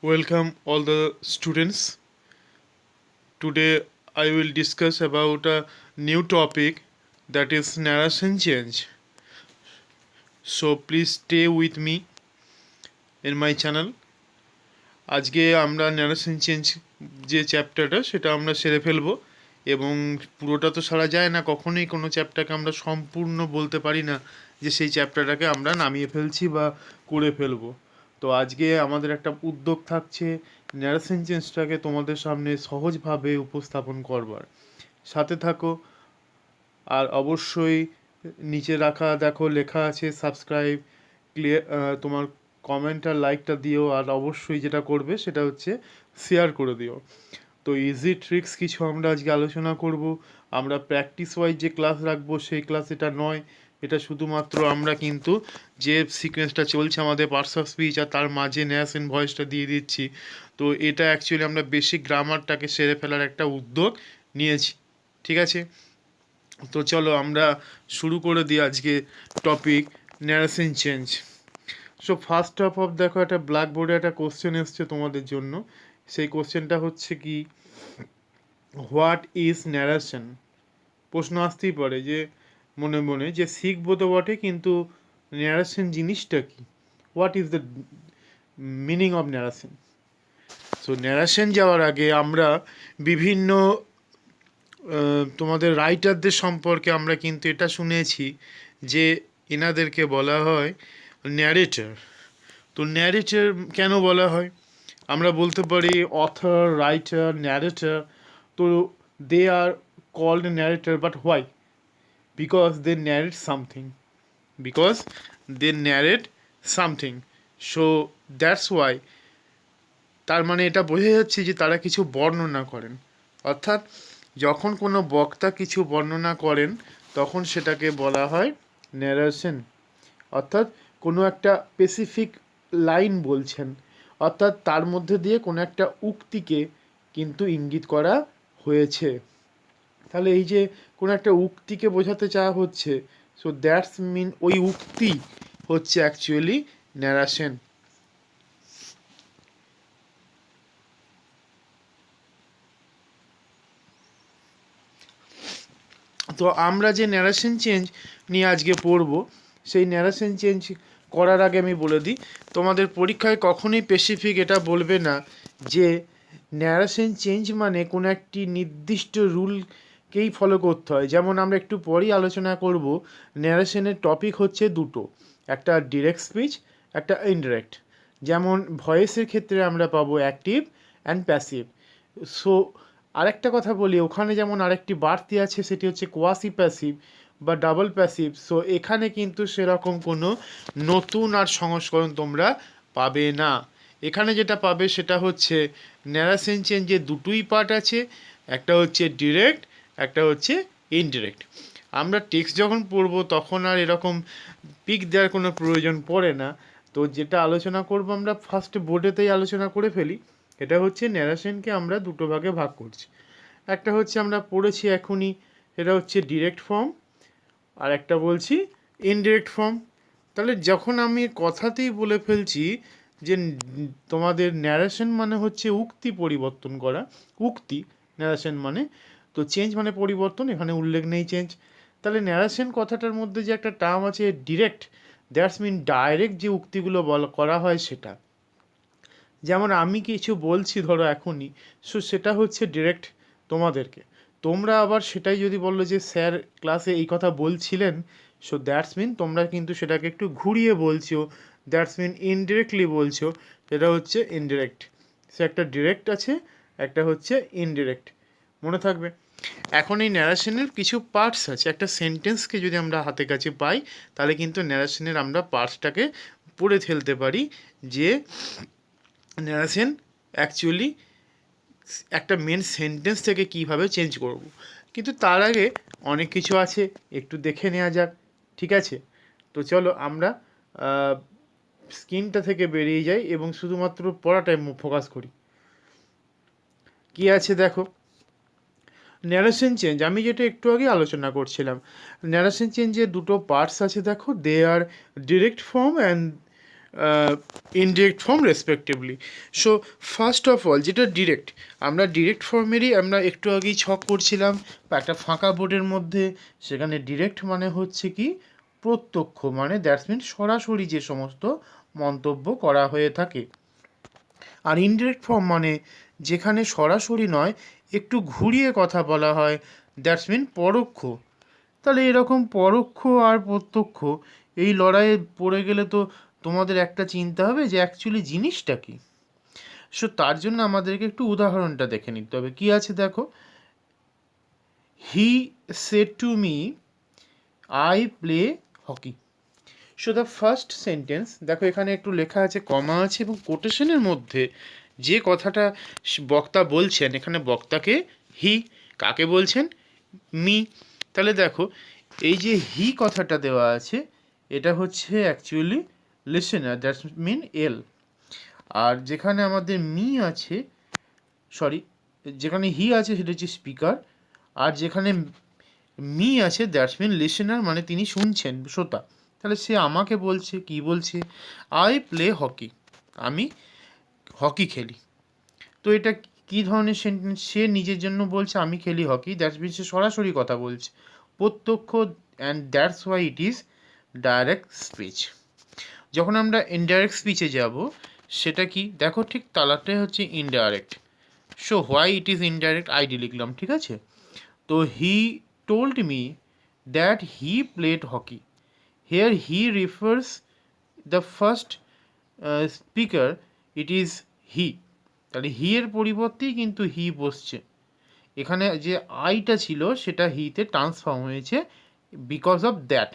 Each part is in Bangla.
Welcome all the students. Today I will discuss about a new topic, that is narration change. So please stay with me in my channel. আজকে আমরা ন্যারেশন চেঞ্জ যে চ্যাপ্টারটা সেটা আমরা সেরে ফেলবো, এবং পুরোটা তো সারা যায় না, কখনোই কোনো চ্যাপ্টারকে আমরা সম্পূর্ণ বলতে পারি না যে সেই চ্যাপ্টারটাকে আমরা নামিয়ে ফেলছি বা করে ফেলবো। তো আজকে আমাদের একটা উদ্যোগ থাকছে ন্যারেশন চেঞ্জটাকে তোমাদের সামনে সহজভাবে উপস্থাপন করবার। সাথে থাকো, আর অবশ্যই নিচে রাখা দেখো লেখা আছে সাবস্ক্রাইব, ক্লিয়ার, তোমার কমেন্ট আর লাইকটা দিও, আর অবশ্যই যেটা করবে সেটা হচ্ছে শেয়ার করে দিও। তো ইজি ট্রিক্স কিছু আমরা আজকে আলোচনা করব। আমরা প্র্যাকটিস ওয়াইজ যে ক্লাস রাখবো সেই ক্লাস এটা নয়, এটা শুধুমাত্র আমরা কিন্তু যে সিকোয়েন্সটা চলছে আমাদের পার্টস অফ স্পিচ আর তার মাঝে ন্যারেশন ভয়েসটা দিয়ে দিচ্ছি। তো এটা অ্যাকচুয়ালি আমরা বেসিক গ্রামারটাকে সেরে ফেলার একটা উদ্যোগ নিয়েছি, ঠিক আছে? তো চলো আমরা শুরু করে দিই আজকে topic narration change. So first of দেখো, একটা ব্ল্যাকবোর্ডে একটা কোশ্চেন এসছে তোমাদের জন্য। সেই কোশ্চেনটা হচ্ছে কি, হোয়াট ইজ ন্যারেশন? প্রশ্ন আসতেই পারে যে মনে মনে যে শিখবো তো বটে, কিন্তু ন্যারেশন জিনিসটা কি? What is the meaning of narration? So narration যাওয়ার আগে আমরা বিভিন্ন তোমাদের রাইটারদের সম্পর্কে আমরা কিন্তু এটা শুনেছি যে এনাদেরকে বলা হয় ন্যারেটর। তো ন্যারেটর কেন বলা হয়? আমরা বলতে পারি অথর, রাইটার, ন্যারেটর। তো they are called narrator, but why? Because they narrate something, because they narrate something. So that's why. তার মানে এটা বোঝা যাচ্ছে যে তারা কিছু বর্ণনা করেন, অর্থাৎ যখন কোনো বক্তা কিছু বর্ণনা করেন তখন সেটাকে বলা হয় ন্যারেশন। অর্থাৎ কোনো একটা স্পেসিফিক লাইন বলছেন, অর্থাৎ তার মধ্যে দিয়ে কোনো একটা উক্তিকে কিন্তু ইঙ্গিত করা হয়েছে। তাহলে এই যে কোনো একটা উক্তিকে বোঝাতে চাওয়া হচ্ছে, সো দ্যাটস মিন ওই উক্তি হচ্ছে অ্যাকচুয়ালি ন্যারেশন। তো আমরা যে ন্যারেশন চেঞ্জ নিয়ে আজকে পড়ব, সেই ন্যারেশন চেঞ্জ করার আগে আমি বলে দিই, তোমাদের পরীক্ষায় কখনোই স্পেসিফিক এটা বলবে না যে ন্যারেশন চেঞ্জ মানে কোনো একটি নির্দিষ্ট রুলকেই ফলো করতে হয়। যেমন আমরা একটু পরেই আলোচনা করব, ন্যারেশনের টপিক হচ্ছে দুটো, একটা ডিরেক্ট স্পিচ, একটা ইনডিরেক্ট। যেমন ভয়েসের ক্ষেত্রে আমরা পাবো অ্যাক্টিভ অ্যান্ড প্যাসিভ। সো আরেকটা কথা বলি, ওখানে যেমন আরেকটি বাড়তি আছে, সেটি হচ্ছে কোয়াসি প্যাসিভ বা ডাবল প্যাসিভ। সো এখানে কিন্তু সেরকম কোনো নতুন আর সংস্করণ তোমরা পাবে না। এখানে যেটা পাবে সেটা হচ্ছে ন্যারেশন চেঞ্জের দুটোই পার্ট আছে, একটা হচ্ছে ডিরেক্ট, একটা হচ্ছে ইনডিরেক্ট। আমরা টেক্সট যখন পড়বো তখন আর এরকম পিক দেওয়ার কোনো প্রয়োজন পড়ে না। তো যেটা আলোচনা করবো আমরা ফার্স্ট বোর্ডেতেই আলোচনা করে ফেলি। এটা হচ্ছে ন্যারেশনকে আমরা দুটো ভাগে ভাগ করছি। একটা হচ্ছে আমরা পড়েছি এখনই, এটা হচ্ছে ডিরেক্ট ফর্ম, আর একটা বলছি ইনডিরেক্ট ফর্ম। তাহলে যখন আমি কথাতেই বলে ফেলছি যে তোমাদের ন্যারেশন মানে হচ্ছে উক্তি পরিবর্তন করা, উক্তি ন্যারেশন মানে, তো চেঞ্জ মানে পরিবর্তন, এখানে উল্লেখ নেই চেঞ্জ। তাহলে ন্যারেশন কথাটার মধ্যে যে একটা টার্ম আছে ডিরেক্ট, দ্যাটস মিন ডাইরেক্ট যে উক্তিগুলো করা হয় সেটা। যেমন আমি কিছু বলছি ধরো এখনই, সো সেটা হচ্ছে ডিরেক্ট তোমাদেরকে। তোমরা আবার সেটাই যদি বললো যে স্যার ক্লাসে এই কথা বলছিলেন, সো দ্যাটস মিন তোমরা কিন্তু সেটাকে একটু ঘুরিয়ে বলছো, দ্যাটস মিন ইনডিরেক্টলি বলছো, সেটা হচ্ছে ইনডিরেক্ট। সে একটা ডিরেক্ট আছে, একটা হচ্ছে ইনডিরেক্ট, মনে থাকবে। এখন এই ন্যারেশনের কিছু পার্টস আছে, একটা সেন্টেন্সকে যদি আমরা হাতে কাছে পাই তাহলে কিন্তু ন্যারেশনের আমরা পার্টসটাকে পড়ে ফেলতে পারি যে ন্যারেশন অ্যাকচুয়ালি একটা মেন সেন্টেন্স থেকে কীভাবে চেঞ্জ করব। কিন্তু তার আগে অনেক কিছু আছে, একটু দেখে নেওয়া যাক, ঠিক আছে? তো চলো আমরা স্ক্রিনটা থেকে বেরিয়ে যাই এবং শুধুমাত্র পড়াটায় ফোকাস করি। কি আছে দেখো, ন্যারেশন চেঞ্জ আমি যেটা একটু আগে আলোচনা করছিলাম, ন্যারেশন চেঞ্জের দুটো পার্টস আছে দেখো, they are direct form and indirect form respectively. So first of all যেটা ডিরেক্ট, আমরা ডিরেক্ট ফর্মেরই আমরা একটু আগেই ছক করছিলাম বা একটা ফাঁকা বোর্ডের মধ্যে, সেখানে ডিরেক্ট মানে হচ্ছে কি প্রত্যক্ষ, মানে দ্যাটস মিন সরাসরি যে সমস্ত মন্তব্য করা হয়ে থাকে। আর ইনডিরেক্ট ফর্ম মানে যেখানে সরাসরি নয় একটু ঘুরিয়ে কথা বলা হয়, দ্যাটস মিন পরোক্ষ। তাহলে এরকম পরোক্ষ আর প্রত্যক্ষ এই লড়াইয়ে পড়ে গেলে তো তোমাদের একটা চিন্তা হবে যে অ্যাকচুয়ালি জিনিসটা কি। সো তার জন্য আমাদেরকে একটু উদাহরণটা দেখে নিতে হবে। কি আছে দেখো, he said to me I play hockey. So the first sentence দেখো, এখানে একটু লেখা আছে, কমা আছে এবং কোটেশনের মধ্যে যে কথাটা বক্তা বলছেন, এখানে বক্তাকে হি, কাকে বলছেন, মি। তাহলে দেখো এই যে হি কথাটা দেওয়া আছে এটা হচ্ছে অ্যাকচুয়ালি লিসেনার, দ্যাটস মিন এল। আর যেখানে আমাদের মি আছে, সরি, যেখানে হি আছে সেটা হচ্ছে স্পিকার, আর যেখানে মি আছে দ্যাটস মিন লিসেনার, মানে তিনি শুনছেন, শ্রোতা। তাহলে সে আমাকে বলছে, কি বলছে, আই প্লে হকি, আমি হকি খেলি। তো এটা কী ধরনের সেন্টেন্স, সে নিজের জন্য বলছে আমি খেলি হকি, দ্যাটস মিন সে সরাসরি কথা বলছে, প্রত্যক্ষ, and that's why it is direct speech. যখন আমরা ইনডাইরেক্ট স্পিচে যাব, সেটা কি দেখো, ঠিক তালাটাই হচ্ছে indirect. So why it is indirect আইডি লিখলাম, ঠিক আছে। তো he told me that he played hockey, here he refers the first speaker, it is he. তাহলে হি এর পরিবর্তেই কিন্তু হি বসছে, এখানে যে আইটা ছিল সেটা হিতে ট্রান্সফর্ম হয়েছে, বিকজ অফ দ্যাট।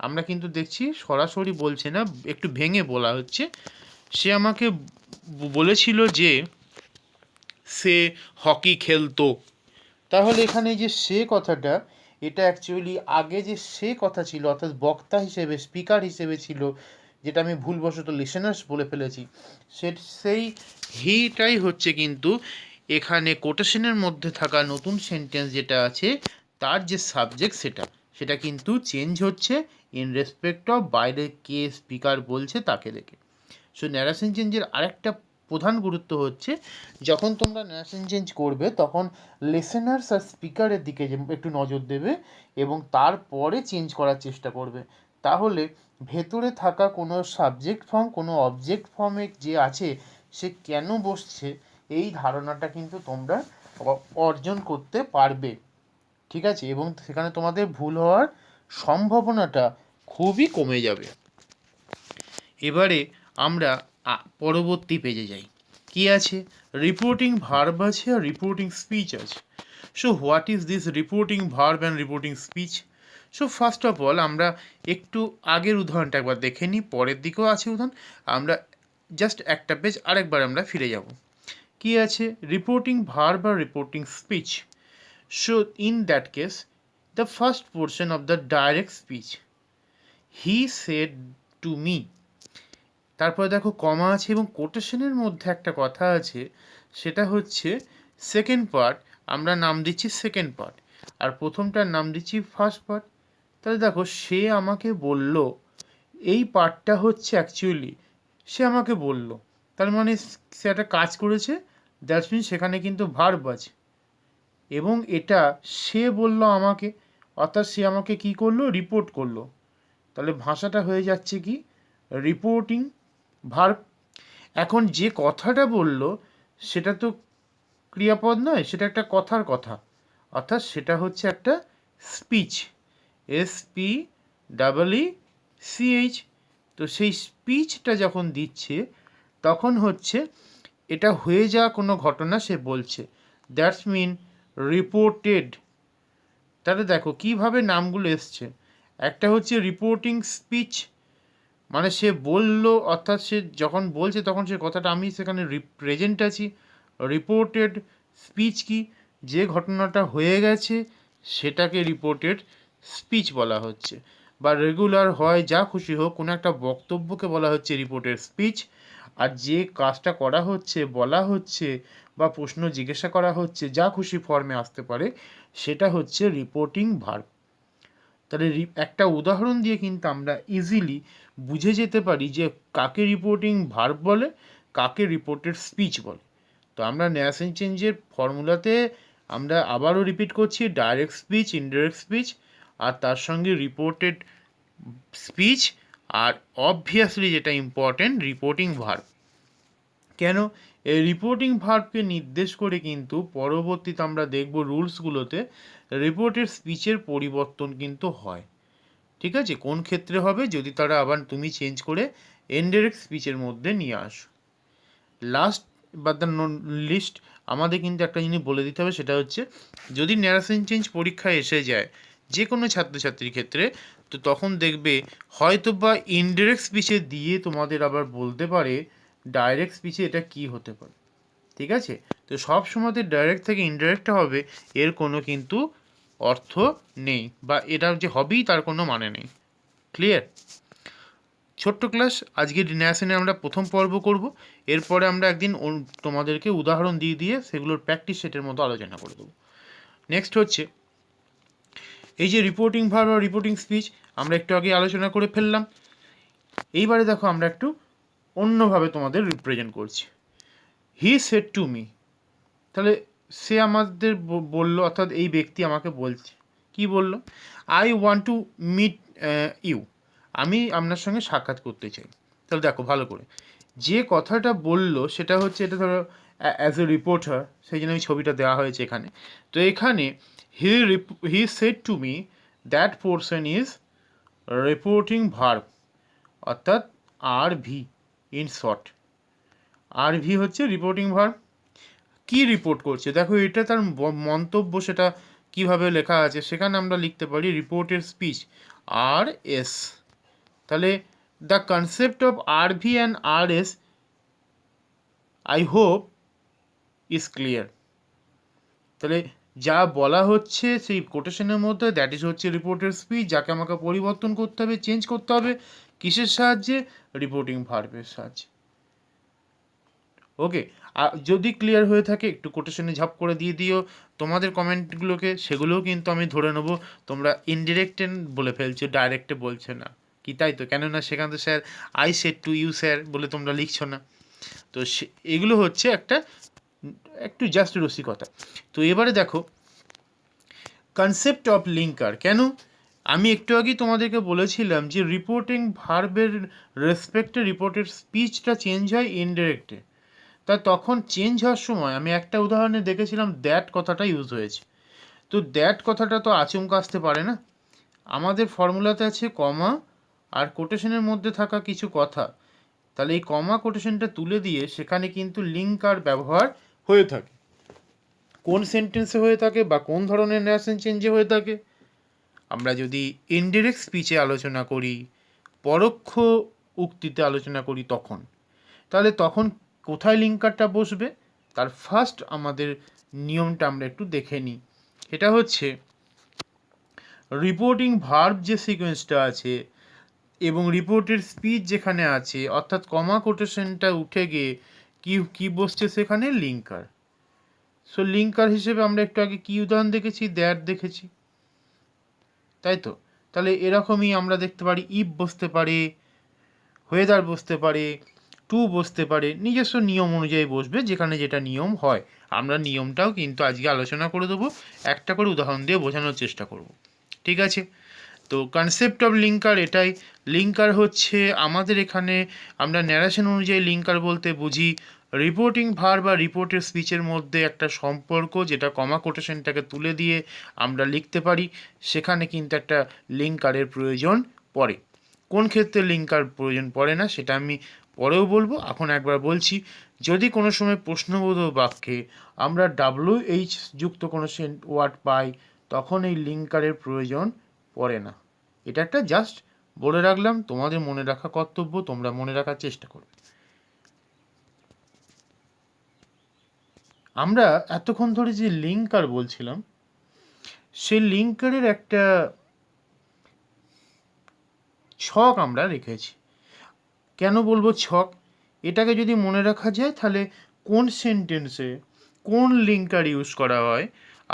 আমরা কিন্তু দেখছি সরাসরি বলছে না, একটু ভেঙে বলা হচ্ছে। সে আমাকে বলেছিল যে সে হকি খেলতো। তাহলে এখানে যে সে কথাটা, এটা অ্যাকচুয়ালি আগে যে সে কথা ছিল, অর্থাৎ বক্তা হিসেবে, স্পিকার হিসেবে ছিল, যেটা আমি ভুলবশত লিসেনার্স বলে ফেলেছি, সেই হিটাই হচ্ছে কিন্তু এখানে কোটেশনের মধ্যে থাকা নতুন সেন্টেন্স যেটা আছে তার যে সাবজেক্ট, সেটা কিন্তু চেঞ্জ হচ্ছে ইন রেসপেক্ট অফ বাইরে কে স্পিকার বলছে তাকে দেখে। সো ন্যারেশন চেঞ্জের আরেকটা প্রধান গুরুত্ব হচ্ছে, যখন তোমরা ন্যারেশন চেঞ্জ করবে তখন লিসেনার্স আর স্পিকারের দিকে একটু নজর দেবে এবং তারপরে চেঞ্জ করার চেষ্টা করবে। তাহলে ভেতরে থাকা কোনো সাবজেক্ট ফর্ম, কোনো অবজেক্ট ফর্মে যে আছে সে কেন বসছে, এই ধারণাটা কিন্তু তোমরা অর্জন করতে পারবে, ঠিক আছে। এবং সেখানে তোমাদের ভুল হওয়ার সম্ভাবনাটা খুবই কমে যাবে। এবারে আমরা পরবর্তী পেজে যাই। কি আছে, রিপোর্টিং ভার্ব আছে আর রিপোর্টিং স্পিচ আছে। So what is this reporting verb and reporting speech? So first of all আমরা একটু আগের উদাহরণটা একবার দেখে নিই, পরের দিকেও আছে উদাহরণ, আমরা জাস্ট একটা পেজ আরেকবার আমরা ফিরে যাব। কি আছে, রিপোর্টিং ভার্ব আর reporting speech. So in that case the first portion of the direct speech, he said to me, তারপরে দেখো কমা আছে এবং কোটেশনের মধ্যে একটা কথা আছে, সেটা হচ্ছে সেকেন্ড পার্ট, আমরা নাম দিচ্ছি সেকেন্ড পার্ট আর প্রথমটার নাম দিচ্ছি ফার্স্ট পার্ট। তাহলে দেখো সে আমাকে বলল, এই পার্টটা হচ্ছে অ্যাকচুয়ালি সে আমাকে বলল, তার মানে সে একটা কাজ করেছে, দ্যাটস মিন সেখানে কিন্তু ভার্ব আছে এবং এটা সে বলল আমাকে, অর্থাৎ সে আমাকে কি করলো, রিপোর্ট করলো। তাহলে ভাষাটা হয়ে যাচ্ছে কি, রিপোর্টিং ভার্ব। এখন যে কথাটা বলল সেটা তো ক্রিয়াপদ নয়, সেটা একটা কথার কথা, অর্থাৎ সেটা হচ্ছে একটা স্পিচ, SPEECH। তো সেই স্পিচটা যখন দিচ্ছে তখন হচ্ছে এটা হয়ে যাওয়া কোনো ঘটনা সে বলছে, দ্যাটস মিন রিপোর্টেড। তাহলে দেখো কীভাবে নামগুলো এসছে, একটা হচ্ছে রিপোর্টিং স্পিচ, মানে সে বলল, অর্থাৎ সে যখন বলছে তখন সে কথাটা আমি সেখানে প্রেজেন্ট আছি। রিপোর্টেড স্পিচ কি, যে ঘটনাটা হয়ে গেছে সেটাকে রিপোর্টেড স্পিচ বলা হচ্ছে, বা রেগুলার হয় যা খুশি হোক কোনো একটা বক্তব্যকে বলা হচ্ছে রিপোর্টেড স্পিচ। আর যে কাজটা করা হচ্ছে, বলা হচ্ছে বা প্রশ্ন জিজ্ঞাসা করা হচ্ছে, যা খুশি ফর্মে আসতে পারে, সেটা হচ্ছে রিপোর্টিং ভার্ব। তাহলে একটা উদাহরণ দিয়ে কিন্তু আমরা ইজিলি বুঝে যেতে পারি যে কাকে রিপোর্টিং ভার্ব বলে, কাকে রিপোর্টেড স্পিচ বলে। তো আমরা ন্যারেশন চেঞ্জের ফর্মুলাতে আমরা আবারও রিপিট করছি, ডাইরেক্ট স্পিচ, ইনডাইরেক্ট স্পিচ, আর তার সঙ্গে রিপোর্টেড স্পিচ, আর অবভিয়াসলি যেটা ইম্পর্টেন্ট, রিপোর্টিং ভার্ব। কেন? এই রিপোর্টিং ভার্বকে নির্দেশ করে কিন্তু পরবর্তীতে আমরা দেখব রুলসগুলোতে রিপোর্টেড স্পিচের পরিবর্তন কিন্তু হয়। ঠিক আছে? কোন ক্ষেত্রে হবে? যদি তারা আবার তুমি চেঞ্জ করে ইনডাইরেক্ট স্পিচের মধ্যে নিয়ে আসো। লাস্ট বাট দ্য লিস্ট আমাদের কিন্তু একটা জিনিস বলে দিতে হবে, সেটা হচ্ছে যদি ন্যারেশন চেঞ্জ পরীক্ষায় এসে যায় যে কোনো ছাত্রছাত্রীর ক্ষেত্রে, তো তখন দেখবে হয়তো বা ইনডাইরেক্ট স্পিচে দিয়ে তোমাদের আবার বলতে পারে ডাইরেক্ট স্পিচে এটা কি হতে পারে। ঠিক আছে? তো সব সময়তে ডাইরেক্ট থেকে ইনডাইরেক্ট হবে এর কোনো কিন্তু অর্থ নেই, বা এটা যে হবেই তার কোনো মানে নেই। ক্লিয়ার? ছোট্ট ক্লাস, আজকে ন্যারেশনে আমরা প্রথম পর্ব করব, এরপরে আমরা একদিন তোমাদেরকে উদাহরণ দিয়ে দিয়ে সেগুলোর প্র্যাকটিস সেটের মতো আলোচনা করে দেবো। নেক্সট হচ্ছে এই যে রিপোর্টিং ভার্ব আর রিপোর্টিং স্পিচ আমরা একটু আগে আলোচনা করে ফেললাম। এইবারে দেখো আমরা একটু অন্যভাবে তোমাদের রিপ্রেজেন্ট করছি। হি সেড টু মি, তাহলে সে আমাদের বললো, অর্থাৎ এই ব্যক্তি আমাকে বলছে, কি বললো? I want to meet you, আমি আপনার সঙ্গে সাক্ষাৎ করতে চাই। তাহলে দেখো ভালো করে, যে কথাটা বললো সেটা হচ্ছে, এটা ধরো অ্যাজ এ রিপোর্টার, সেই জন্য এই ছবিটা দেওয়া হয়েছে এখানে। তো এখানে he said to me, that portion is reporting verb, অর্থাৎ R V in short. R V হচ্ছে রিপোর্টিং ভার্ব। কি রিপোর্ট করছে দেখো, এটা তার মন্তব্য, সেটা কিভাবে লেখা আছে সেখানে আমরা লিখতে পারি রিপোর্টের স্পিচ, আর এস। তাহলে the concept of R V and R S I hope is clear. তাহলে যা বলা হচ্ছে সেই কোটেশনের মধ্যে, দ্যাট ইজ হচ্ছে রিপোর্টের স্পিচ, যাকে আমাকে পরিবর্তন করতে হবে, চেঞ্জ করতে হবে, কিসের সাহায্যে? রিপোর্টিং ভার্বের সাহায্যে। ওকে, যদি ক্লিয়ার হয়ে থাকে একটু কোটেশনে ঝাপ করে দিয়ে দিও তোমাদের কমেন্টগুলোকে, সেগুলোও কিন্তু আমি ধরে নেবো তোমরা ইনডিরেক্টে বলে ফেলছো, ডাইরেক্টে বলছো না কি, তাই তো? কেননা সেখানে তো sir I said to you sir বলে তোমরা লিখছো না। তো এগুলো হচ্ছে একটু জাস্ট রসিকতা। তো এবারে দেখো কনসেপ্ট অফ লিঙ্কার। কেন? আমি একটু আগেই তোমাদেরকে বলেছিলাম যে রিপোর্টিং ভার্বের রেসপেক্টে রিপোর্টের স্পিচটা চেঞ্জ হয় ইনডিরেক্টে। তা তখন চেঞ্জ হওয়ার সময় আমি একটা উদাহরণে দেখেছিলাম দ্যাট কথাটা ইউজ হয়েছে। তো দ্যাট কথাটা তো আচমকা আসতে পারে না, আমাদের ফর্মুলাতে আছে কমা আর কোটেশনের মধ্যে থাকা কিছু কথা। তাহলে এই কমা কোটেশনটা তুলে দিয়ে সেখানে কিন্তু লিঙ্কার ব্যবহার হয়ে থাকে। কোন সেন্টেন্সে হয়ে থাকে বা কোন ধরনের ন্যারেশন চেঞ্জে হয়ে থাকে? আমরা যদি ইনডিরেক্ট স্পিচে আলোচনা করি, পরোক্ষ উক্তিতে আলোচনা করি, তাহলে তখন কোথায় লিঙ্কারটা বসবে? তার ফার্স্ট আমাদের নিয়মটা আমরা একটু দেখে নিই। এটা হচ্ছে রিপোর্টিং ভার্ব যে সিকোয়েন্সটা আছে এবং রিপোর্টের স্পিচ যেখানে আছে, অর্থাৎ কমা কোটেশনটা উঠে গিয়ে কি বসছে সেখানে? লিঙ্কার। সো লিঙ্কার হিসেবে আমরা একটু আগে কি উদাহরণ দেখেছি? দ্যাট দেখেছি, তাই তো? তাহলে এরকমই আমরা দেখতে পারি ইফ বসতে পারে, ওয়েদার বসতে পারে, টু বসতে পারে, নিজস্ব নিয়ম অনুযায়ী বসবে, যেখানে যেটা নিয়ম হয়। আমরা নিয়মটাও কিন্তু আজকে আলোচনা করে দেবো, একটা করে উদাহরণ দিয়ে বোঝানোর চেষ্টা করব। ঠিক আছে? তো কনসেপ্ট অফ লিঙ্কার এটাই। লিঙ্কার হচ্ছে আমাদের এখানে আমরা ন্যারেশন অনুযায়ী লিঙ্কার বলতে বুঝি রিপোর্টিং ভার্ব বা রিপোর্টের স্পিচের মধ্যে একটা সম্পর্ক, যেটা কমা কোটেশনটাকে তুলে দিয়ে আমরা লিখতে পারি, সেখানে কিন্তু একটা লিঙ্কারের প্রয়োজন পড়ে। কোন ক্ষেত্রে লিঙ্কার প্রয়োজন পড়ে না সেটা আমি পরেও বলবো, এখন একবার বলছি। যদি কোনো সময় প্রশ্নবোধক বাক্যে আমরা WH যুক্ত কোনো ওয়ার্ড পাই, তখন এই লিঙ্কারের প্রয়োজন পড়ে না। এটা একটা জাস্ট বলে রাখলাম, তোমাদের মনে রাখা কর্তব্য, তোমরা মনে রাখার চেষ্টা করবে। আমরা এতক্ষণ ধরে যে লিঙ্কার বলছিলাম, সেই লিঙ্কারের একটা ছক আমরা রেখেছি। কেন বলবো ছক? এটাকে যদি মনে রাখা যায় তাহলে কোন সেন্টেন্সে কোন লিঙ্কার ইউজ করা হয়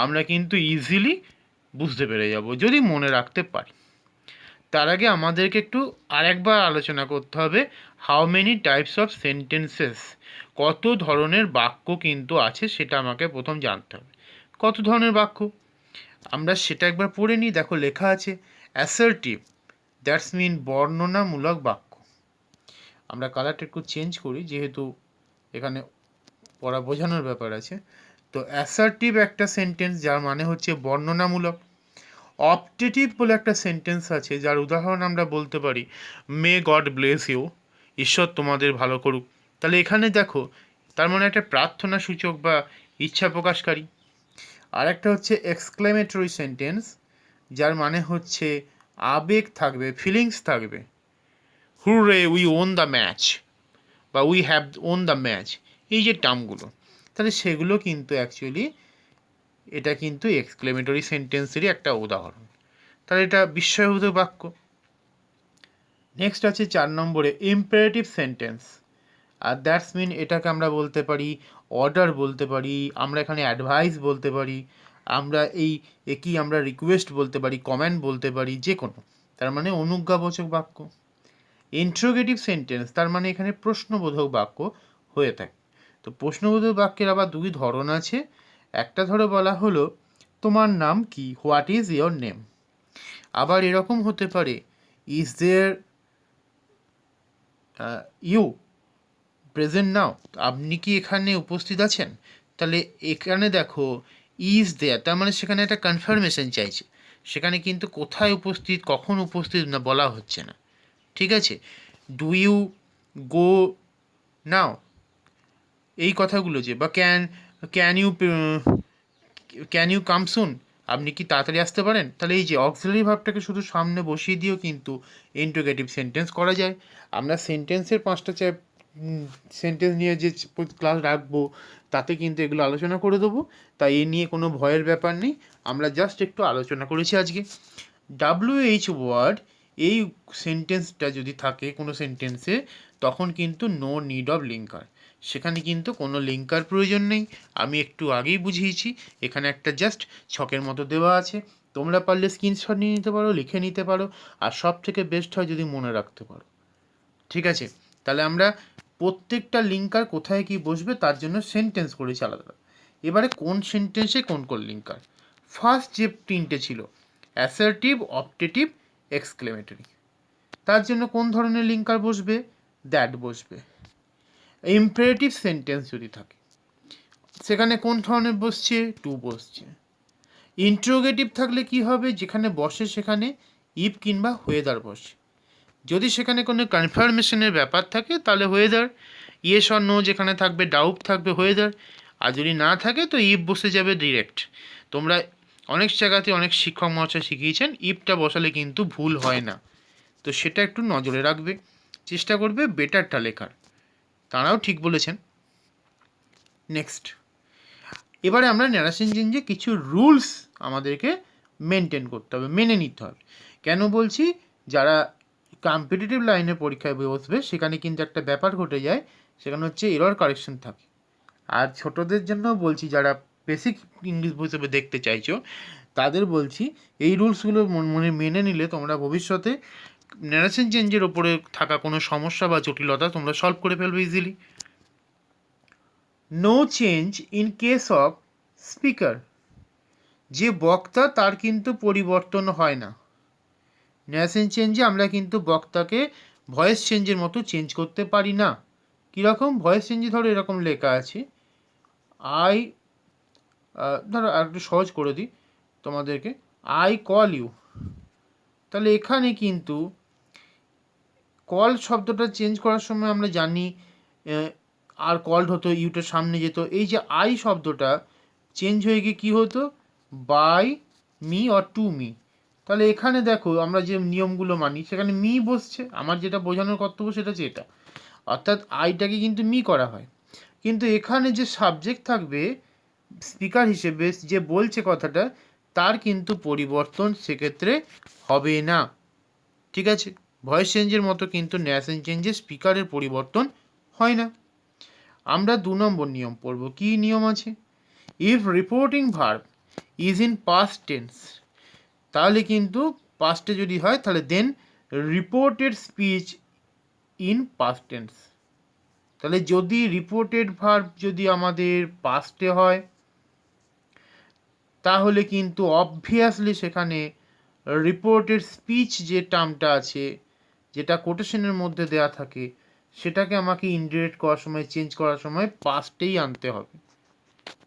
আমরা কিন্তু ইজিলি বুঝতে পেরে যাব, যদি মনে রাখতে পারি। তার আগে আমাদেরকে একটু আরেকবার আলোচনা করতে হবে how many types of sentences, কত ধরনের বাক্য কিন্তু আছে সেটা আমাকে প্রথম জানতে হবে। কত ধরনের বাক্য আমরা সেটা একবার পড়ে নিই। দেখো লেখা আছে অ্যাসার্টিভ, দ্যাটস মিন বর্ণনামূলক বাক্য। আমরা কালারটা একটু চেঞ্জ করি যেহেতু এখানে পড়া বোঝানোর ব্যাপার আছে। তো অ্যাসার্টিভ একটা সেন্টেন্স যার মানে হচ্ছে বর্ণনামূলক। অপটেটিভ বলে একটা সেন্টেন্স আছে যার উদাহরণ আমরা বলতে পারি মে গড ব্লেস ইউ, ঈশ্বর তোমাদের ভালো করুক। তাহলে এখানে দেখো তার মানে একটা প্রার্থনা সূচক বা ইচ্ছা প্রকাশকারী। আর একটা হচ্ছে এক্সক্লেমেটরি সেন্টেন্স যার মানে হচ্ছে আবেগ থাকবে, ফিলিংস থাকবে। Hurray we won the match বা we have won the match, এই যে টার্মগুলো, তাহলে সেগুলো কিন্তু অ্যাকচুয়ালি এটা কিন্তু এক্সক্লেমেটরি সেন্টেন্সেরই একটা উদাহরণ। তাহলে এটা বিস্ময়বোধক বাক্য। নেক্সট আছে 4 নম্বরে ইম্পারেটিভ সেন্টেন্স। আর দ্যাটস মিন এটাকে আমরা বলতে পারি অর্ডার বলতে পারি, আমরা এখানে অ্যাডভাইস বলতে পারি, আমরা একই আমরা রিকোয়েস্ট বলতে পারি, কমেন্ট বলতে পারি, যে কোনো, তার মানে অনুজ্ঞাবোধক বাক্য। ইন্ট্রোগেটিভ সেন্টেন্স তার মানে এখানে প্রশ্নবোধক বাক্য হয়ে থাকে। তো প্রশ্নবোধক বাক্যের আবার দুই ধরন আছে। একটা ধরে বলা হলো তোমার নাম কি, হোয়াট ইজ ইয়োর নেম। আবার এরকম হতে পারে is there you present now, আপনি কি এখানে উপস্থিত আছেন। তাহলে এখানে দেখো ইজ দেয়ার তার মানে সেখানে একটা কনফার্মেশন চাইছে, সেখানে কিন্তু কোথায় উপস্থিত কখন উপস্থিত না বলা হচ্ছে না। ঠিক আছে, ডু ইউ গো নাও, এই কথাগুলো যে, বা ক্যান ইউ কাম সুন, আপনি কি তাড়াতাড়ি আসতে পারেন। তাহলে এই যে অক্সিলারি ভার্বটাকে শুধু সামনে বসিয়ে দিয়েও কিন্তু ইন্টারোগেটিভ সেন্টেন্স করা যায়। আমরা সেন্টেন্সের 5টা সেন্টেন্স নিয়ে যে ক্লাস রাখবো তাতে কিন্তু এগুলো আলোচনা করে দেবো, তাই এ নিয়ে কোনো ভয়ের ব্যাপার নেই। আমরা জাস্ট একটু আলোচনা করেছি আজকে। WH ওয়ার্ড এই সেন্টেন্সটা যদি থাকে কোনো সেন্টেন্সে তখন কিন্তু নো নিড অফ লিঙ্কার, সেখানে কিন্তু কোনো লিঙ্কার প্রয়োজন নেই। আমি একটু আগেই বুঝিয়েছি, এখানে একটা জাস্ট ছকের মতো দেওয়া আছে, তোমরা পারলে স্ক্রিনশট নিয়ে নিতে পারো, লিখে নিতে পারো, আর সব থেকে বেস্ট হয় যদি মনে রাখতে পারো। ঠিক আছে, তাহলে আমরা প্রত্যেকটা লিঙ্কার কোথায় কি বসবে তার জন্য সেন্টেন্স করেছি আলাদা। এবারে কোন সেন্টেন্সে কোন কোন লিঙ্কার, ফার্স্ট যে 3টে ছিল অ্যাসার্টিভ, অপটেটিভ, এক্সক্লেমেটরি, তার জন্য কোন ধরনের লিঙ্কার বসবে, দ্যাট বসবে। ইম্পারেটিভ সেন্টেন্স যদি থাকে সেখানে কোন ধরনের বসছে, টু বসছে। ইন্টারোগেটিভ থাকলে কি হবে, যেখানে বসে সেখানে ইফ কিংবা হোয়েদার বসে। যদি সেখানে কোনো কনফার্মেশনের ব্যাপার থাকে তাহলে হোয়েদার, ইয়েস অর নো যেখানে থাকবে ডাউট থাকবে হোয়েদার, আর যদি না থাকে তো ইফ বসে যাবে ডিরেক্ট। তোমরা অনেক জায়গাতে অনেক শিক্ষক মহাশয় শিখিয়েছেন ইফটা বসালে কিন্তু ভুল হয় না, তো সেটা একটু নজরে রাখবে, চেষ্টা করবে বেটারটা লেখার। তারাও ঠিক বলেছেন। নেক্সট, এবারে আমরা ন্যারেশন চেঞ্জে কিছু রুলস আমাদেরকে মেনটেন করতে হবে, মেনে নিতে হবে। কেন বলছি, যারা কম্পিটিটিভ লাইনে পরীক্ষায় বসবে সেখানে কিন্তু একটা ব্যাপার ঘটে যায়, সেখানে হচ্ছে এরর কারেকশন থাকে। আর ছোটদের জন্য বলছি যারা বেসিক ইংলিশ হিসেবে দেখতে চাইছো তাদের বলছি এই রুলসগুলো মনে মেনে নিলে তোমরা ভবিষ্যতে ন্যারেশন চেঞ্জের ওপরে থাকা কোনো সমস্যা বা জটিলতা তোমরা সলভ করে ফেলবে easily. No change in case of speaker, যে বক্তা তার কিন্তু পরিবর্তন হয় না। ন্যারেশন চেঞ্জে আমরা কিন্তু বক্তাকে ভয়েস চেঞ্জের মতো চেঞ্জ করতে পারি না। কীরকম ভয়েস চেঞ্জে ধরো এরকম লেখা আছে আই, ধরো আর একটু সহজ করে দিই তোমাদেরকে, আই কল ইউ, তাহলে এখানে কিন্তু কল শব্দটা চেঞ্জ করার সময় আমরা জানি আর কল্ড হতো, ইউটার সামনে যেত, এই যে আই শব্দটা চেঞ্জ হয়ে গিয়ে কী হতো, by me or to me. তাহলে এখানে দেখো আমরা যে নিয়মগুলো মানি সেখানে মি বসছে, আমার যেটা বোঝানোর কর্তব্য সেটা হচ্ছে এটা, অর্থাৎ আইটাকে কিন্তু মি করা হয়। কিন্তু এখানে যে সাবজেক্ট থাকবে স্পিকার হিসেবে যে বলছে কথাটা তার কিন্তু পরিবর্তন সেক্ষেত্রে হবে না। ঠিক আছে, ভয়েস চেঞ্জের মতো কিন্তু ন্যারেশন চেঞ্জে স্পিকারের পরিবর্তন হয় না। আমরা 2 নম্বর নিয়ম পড়ব। কি নিয়ম আছে, if reporting verb is in past tense, তাহলে কিন্তু পাস্টে যদি হয় তাহলে then reported speech in past tense. তাহলে যদি রিপোর্টেড ভার্ব যদি আমাদের পাস্টে হয় তাহলে কিন্তু অবভিয়াসলি সেখানে রিপোর্টেড স্পিচ যে টার্মটা আছে, যেটা কোটেশনের মধ্যে দেয়া থাকে, সেটাকে আমাকে ইনডিরেক্ট করার সময়, চেঞ্জ করার সময় পাস্টেই আনতে হবে।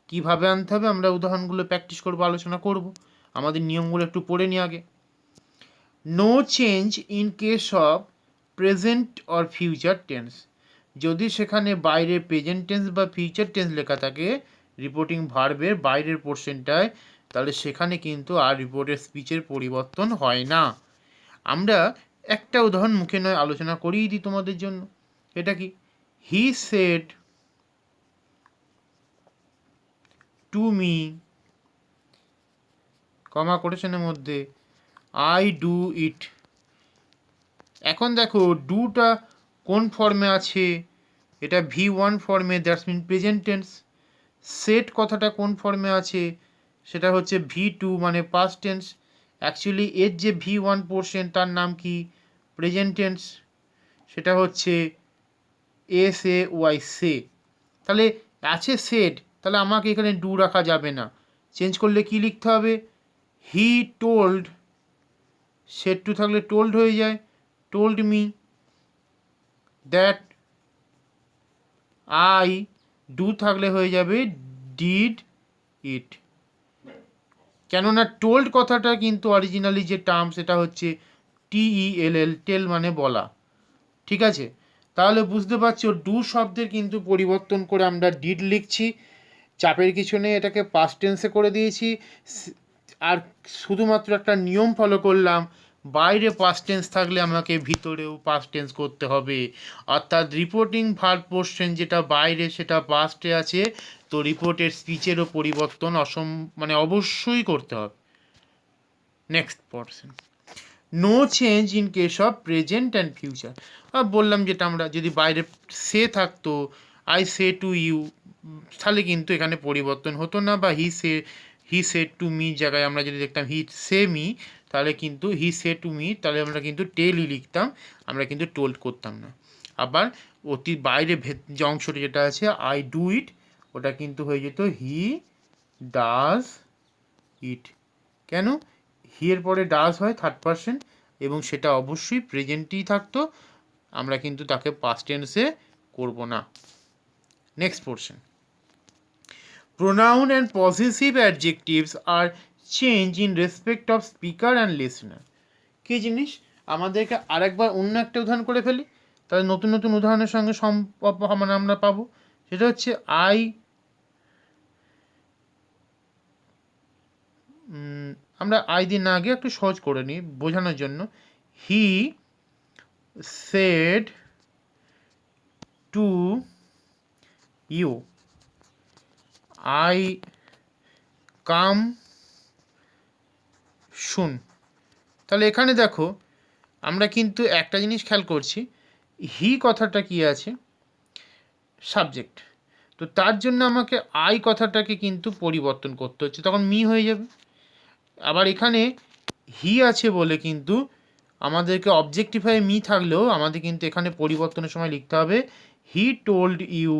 কিভাবে আনতে হবে আমরা উদাহরণগুলো প্র্যাকটিস করবো, আলোচনা করব। আমাদের নিয়মগুলো একটু পড়ে নিই আগে। No change in case of present or future tense. যদি সেখানে বাইরে প্রেজেন্ট টেন্স বা ফিউচার টেন্স লেখা থাকে রিপোর্টিং ভার্বের বাইরের পোর্শনটায়, তাহলে সেখানে কিন্তু আর রিপোর্টের স্পিচের পরিবর্তন হয় না। আমরা একটা উদাহরণ মুখে নয় আলোচনা করিয়ে দিই তোমাদের জন্য। এটা কি? হি সেড টু মি, কমা কোটেশনের মধ্যে, আই ডু ইট। এখন দেখো ডুটা কোন ফর্মে আছে? এটা V1 ফর্মে, that's mean present tense. Set কথাটা কোন ফর্মে আছে? সেটা হচ্ছে V2 মানে পাস্ট টেন্স। অ্যাকচুয়ালি এর যে V1 পোর্শন তার নাম কি? প্রেজেন্ট টেন্স, সেটা হচ্ছে SAY সে। তাহলে আছে সেট, তাহলে আমাকে এখানে ডু রাখা যাবে না, চেঞ্জ করলে কি লিখতে হবে? হি টোল্ড, সেট টু থাকলে টোল্ড হয়ে যায়, told me that. I do থাকলে হয়ে যাবে ডিড ইট। কেননা টোল্ড কথাটা কিন্তু অরিজিনালি যে টার্ম সেটা হচ্ছে TELL, টেল মানে বলা। ঠিক আছে, তাহলে বুঝতে পারছো ডু শব্দের কিন্তু পরিবর্তন করে আমরা ডিড লিখছি। চাপের কিছু নেই, এটাকে পাস্ট টেন্সে করে দিয়েছি। আর শুধুমাত্র একটা নিয়ম ফলো করলাম, বাইরে পাস্ট টেন্স থাকলে আমাকে ভিতরেও পাস্ট টেন্স করতে হবে। অর্থাৎ রিপোর্টিং ভার্ব পোর্শন যেটা বাইরে সেটা পাস্টে আছে, তো রিপোর্টের স্পিচেরও পরিবর্তন অবশ্যই করতে হবে। Next portion, no change in case of present and future. বললাম যেটা আমরা যদি বাইরে সে থাকতো, আই সে টু ইউ, তাহলে কিন্তু এখানে পরিবর্তন হতো না। বা হি সে টু মি জায়গায় আমরা যদি দেখতাম হি সে মি, তাহলে কিন্তু হি সে টু মি, তাহলে আমরা কিন্তু টেলই লিখতাম, আমরা কিন্তু টোল্ড করতাম না। আবার অতি বাইরে যে অংশটা যেটা আছে আই ডু ইট, ওটা কিন্তু হয়ে যেত হি ডাজ ইট। কেন? হি এর পরে ডাজ হয় থার্ড পারসন, এবং সেটা অবশ্যই প্রেজেন্টই থাকতো, আমরা কিন্তু তাকে পাস্ট টেন্সে করব না। Next portion, pronoun and possessive adjectives are changed in respect of speaker and listener. কী জিনিস? আমাদেরকে আরেকবার অন্য একটা উদাহরণ করে ফেলি, তাহলে নতুন নতুন উদাহরণের সঙ্গে আমরা পাবো। সেটা হচ্ছে আমরা আই দিয়ে না গিয়ে একটু সহজ করে নিই বোঝানোর জন্য। He said to you, I come শুন। তাহলে এখানে দেখো আমরা কিন্তু একটা জিনিস খেয়াল করছি, হি কথাটা কি আছে? সাবজেক্ট। তো তার জন্য আমাকে আই কথাটাকে কিন্তু পরিবর্তন করতে হচ্ছে, তখন মি হয়ে যাবে। আবার এখানে হি আছে বলে কিন্তু আমাদেরকে অবজেক্টিফাই মি থাকলেও আমাদের কিন্তু এখানে পরিবর্তনের সময় লিখতে হবে হি টোল্ড ইউ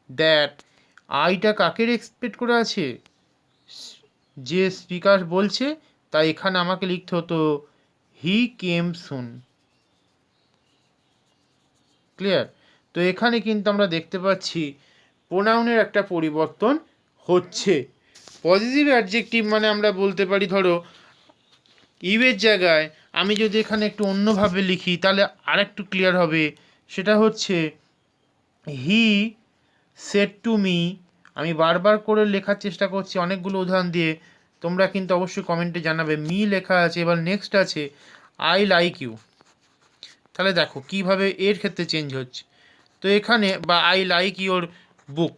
দ্যাট। আইটা কাকে এক্সপেক্ট করে আছে? যে স্পিকার বলছে, তাই এখানে আমাকে লিখতে হতো হি কেম সুন। ক্লিয়ার? তো এখানে কিন্তু আমরা দেখতে পাচ্ছি প্রোনাউনের একটা পরিবর্তন হচ্ছে। পজিটিভ অ্যাডজেক্টিভ মানে আমরা বলতে পারি, ধরো ইউ এর জায়গায় আমি যদি এখানে একটু অন্যভাবে লিখি তাহলে আরেকটু ক্লিয়ার হবে। সেটা হচ্ছে হি সেড টু মি। আমি বারবার করে লেখার চেষ্টা করছি অনেকগুলো উদাহরণ দিয়ে, তোমরা কিন্তু অবশ্যই কমেন্টে জানাবে। মি লেখা আছে, এবার নেক্সট আছে আই লাইক ইউ। তাহলে দেখো কিভাবে এর ক্ষেত্রে চেঞ্জ হচ্ছে। তো এখানে বা আই লাইক ইউর বুক,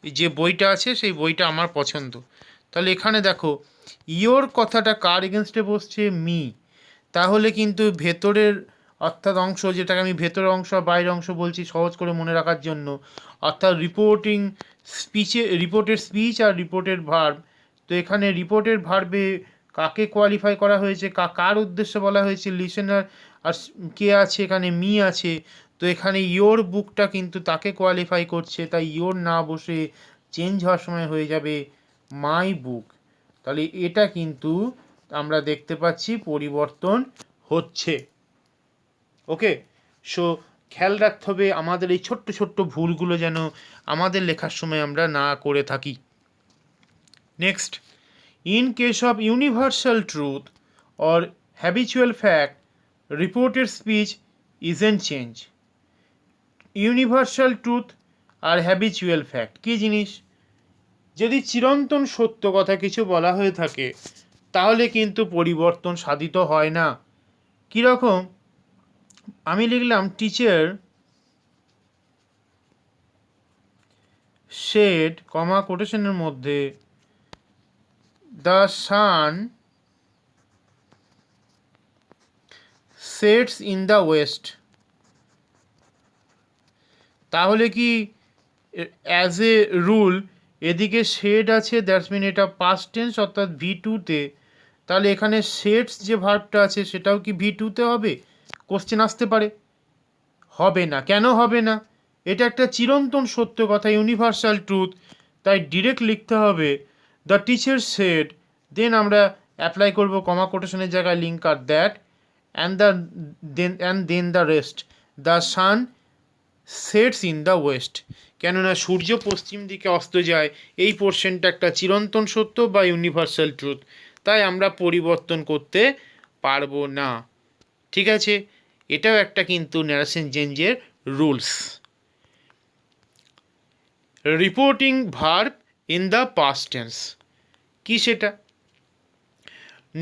যে বইটা আছে সেই বইটা আমার পছন্দ। তাহলে এখানে দেখো ইয়োর কথাটা কার এগেনস্টে বসছে? মি। তাহলে কিন্তু ভেতরের অর্থাৎ অংশ, যেটাকে আমি ভেতরের অংশ বাইরের অংশ বলছি সহজ করে মনে রাখার জন্য, অর্থাৎ রিপোর্টেড স্পিচ আর রিপোর্টেড ভার্ব। তো এখানে রিপোর্টেড ভার্বে কাকে কোয়ালিফাই করা হয়েছে, কার উদ্দেশ্যে বলা হয়েছে? লিসেনার। আর কে আছে এখানে, মি আছে, তো এখানে ইয়োর বুকটা কিন্তু তাকে কোয়ালিফাই করছে, তাই ইয়োর না বসে চেঞ্জ হওয়ার সময় হয়ে যাবে মাই বুক। তাহলে এটা কিন্তু আমরা দেখতে পাচ্ছি পরিবর্তন হচ্ছে। ওকে, সো খেয়াল রাখতে হবে আমাদের এই ছোট্ট ছোট্ট ভুলগুলো যেন আমাদের লেখার সময় আমরা না করে থাকি। Next, in case of universal truth or habitual fact reported speech isn't change. Universal truth আর হ্যাবিচুয়াল ফ্যাক্ট কী জিনিস? যদি চিরন্তন সত্য কথা কিছু বলা হয়ে থাকে তাহলে কিন্তু পরিবর্তন সাধিত হয় না। কীরকম? আমি লিখলাম টিচার সেড কমা কোটেশনের মধ্যে the sun sets in the West. তাহলে কি অ্যাজ এ রুল এদিকে শেড আছে, দ্যাটস মিন এটা পাস্ট টেন্স অর্থাৎ V2-তে, তাহলে এখানে শেডস যে ভার্বটা আছে সেটাও কি V2-তে হবে? কোশ্চেন আসতে পারে। হবে না। কেন হবে না? এটা একটা চিরন্তন সত্য কথা, ইউনিভার্সাল ট্রুথ, তাই ডিরেক্ট লিখতে হবে দ্য টিচার সেড, দেন আমরা অ্যাপ্লাই করব কমা কোটেশনের জায়গায় লিঙ্ক আর that and then the rest, the sun sets in the west. কেননা সূর্য পশ্চিম দিকে অস্ত যায়, এই পোর্শনটা একটা চিরন্তন সত্য বা ইউনিভার্সাল ট্রুথ, তাই আমরা পরিবর্তন করতে পারবো না। ঠিক আছে, এটাও একটা কিন্তু ন্যারেশন চেঞ্জের rules. Reporting verb in the past tense, কি সেটা?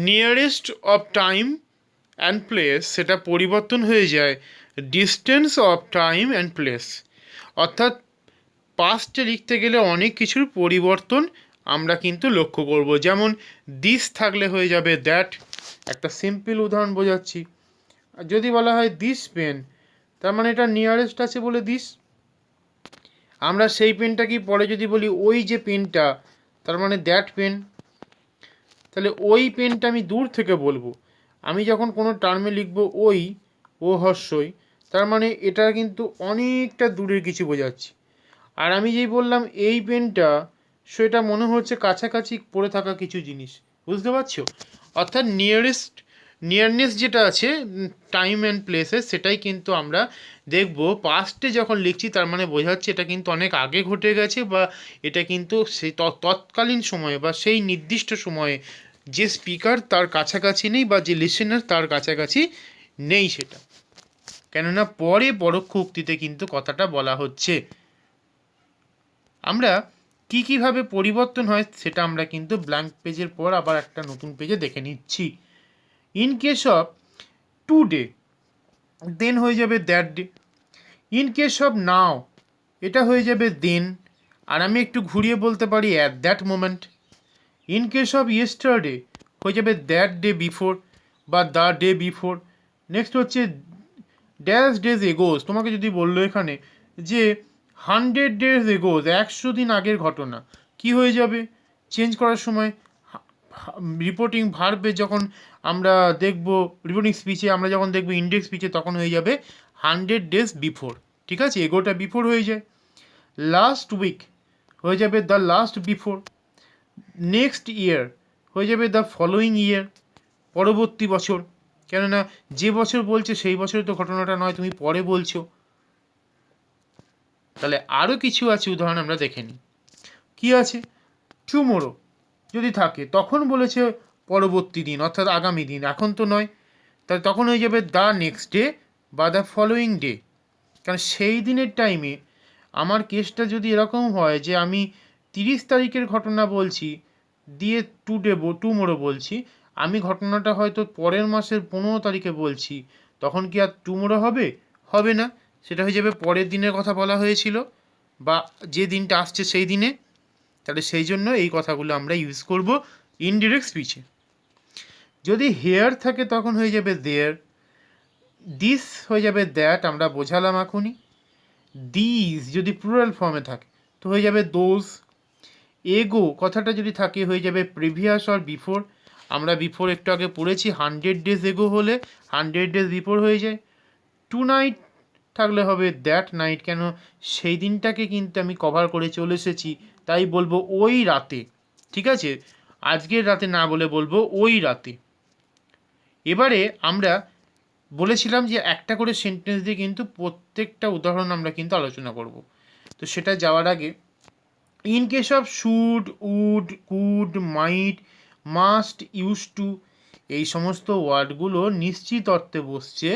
Nearest of time and place, সেটা পরিবর্তন হয়ে যায় distance of time and place. অর্থাৎ পাস্টে লিখতে গেলে অনেক কিছুর পরিবর্তন আমরা কিন্তু লক্ষ্য করব। যেমন দিস থাকলে হয়ে যাবে দ্যাট, একটা সিম্পল উদাহরণ বোঝাচ্ছি। যদি বলা হয় দিস পেন, তার মানে এটা নিয়ারেস্ট আছে বলে দিস। আমরা সেই পেনটা কি পরে যদি বলি ওই যে পেনটা, তার মানে দ্যাট পেন। তাহলে ওই পেনটা আমি দূর থেকে বলবো। আমি যখন কোনো টার্মে লিখবো ওই, ও হর্ষই, তার মানে এটা কিন্তু অনেকটা দূরের কিছু বোঝাচ্ছি। আর আমি যেই বললাম এই পেনটা, সেটা মনে হচ্ছে কাছাকাছি পড়ে থাকা কিছু জিনিস। বুঝতে পারছো? অর্থাৎ নিয়ারনেস যেটা আছে টাইম অ্যান্ড প্লেসে, সেটাই কিন্তু আমরা দেখব পাস্টে যখন লিখছি, তার মানে বোঝাচ্ছে এটা কিন্তু অনেক আগে ঘটে গেছে, বা এটা কিন্তু সেই তৎকালীন সময়ে বা সেই নির্দিষ্ট সময়ে যে স্পিকার তার কাছাকাছি নেই বা যে লিসেনার তার কাছাকাছি নেই সেটা। কেননা পরে পরোক্ষ উক্তিতে কিন্তু কথাটা বলা হচ্ছে। আমরা কীভাবে পরিবর্তন হয় সেটা আমরা কিন্তু ব্ল্যাঙ্ক পেজের পর আবার একটা নতুন পেজে দেখে নিচ্ছি। In case of today, then হয়ে যাবে that day. In case of now, এটা হয়ে যাবে দেন, আর আমি একটু ঘুরিয়ে বলতে পারি at that moment. In case of yesterday হয়ে যাবে দ্যাট ডে বিফোর বা দ্য ডে বিফোর। নেক্সট হচ্ছে ড্যাশ ডেজ এগোজ, তোমাকে যদি বললো এখানে যে 100 ডেজ এগোজ, 100 দিন আগের ঘটনা, কি হয়ে যাবে চেঞ্জ করার সময়? রিপোর্টিং ভার্বে যখন আমরা দেখব, রিপোর্টিং স্পিচে আমরা যখন দেখব ইন্ডেক্স স্পিচে, তখন হয়ে যাবে 100 ডেজ বিফোর। ঠিক আছে, এগোটা বিফোর হয়ে যায়। লাস্ট উইক হয়ে যাবে the last before. Next year হয়ে যাবে দ্য ফলোয়িং ইয়ার, পরবর্তী বছর। কেননা যে বছর বলছে সেই বছরে তো ঘটনাটা নয়, তুমি পরে বলছো। তাহলে আরও কিছু আছে, উদাহরণ আমরা দেখে নিই। কী আছে? টুমোরো যদি থাকে তখন বলেছে পরবর্তী দিন অর্থাৎ আগামী দিন, এখন তো নয়, তাহলে তখন হয়ে যাবে দ্য নেক্সট ডে বা দ্য ফলোয়িং ডে। কারণ সেই দিনের টাইমে আমার কেসটা যদি এরকম হয় যে আমি 30 তারিখের ঘটনা বলছি দিয়ে টুমোরো বলছি, আমি ঘটনাটা হয়তো পরের মাসের 15 তারিখে বলছি, তখন কি আর টুমোরো হবে? হবে না, সেটা হয়ে যাবে পরের দিনের কথা বলা হয়েছিল বা যে দিনটা আসছে সেই দিনে। তাহলে সেই জন্য এই কথাগুলো আমরা ইউজ করব ইনডিরেক্ট স্পিচে। যদি হেয়ার থাকে তখন হয়ে যাবে দেয়ার, দিস হয়ে যাবে দ্যাট, আমরা বোঝালাম এখনই। দিস যদি প্লুরাল ফর্মে থাকে তো হয়ে যাবে দোজ। এগো কথাটা যদি থাকে হয়ে যাবে প্রিভিয়াস অর বিফোর, আমরা বিফোর একটু আগে পড়েছি 100 days এগো হলে 100 days বিফোর হয়ে যায়। টু নাইট থাকলে হবে দ্যাট নাইট, কেন সেই দিনটাকে কিন্তু আমি কভার করে চলে এসেছি, তাই বলবো ওই রাতে। ঠিক আছে, আজকের রাতে না বলে বলবো ওই রাতে। এবারে আমরা বলেছিলাম যে একটা করে সেন্টেন্স দিয়ে কিন্তু প্রত্যেকটা উদাহরণ আমরা কিন্তু আলোচনা করব। তো সেটা যাওয়ার আগে, in case of should, would, could, might, must, use to, এই সমস্ত ওয়ার্ডগুলো নিশ্চিত অর্থে বসছে।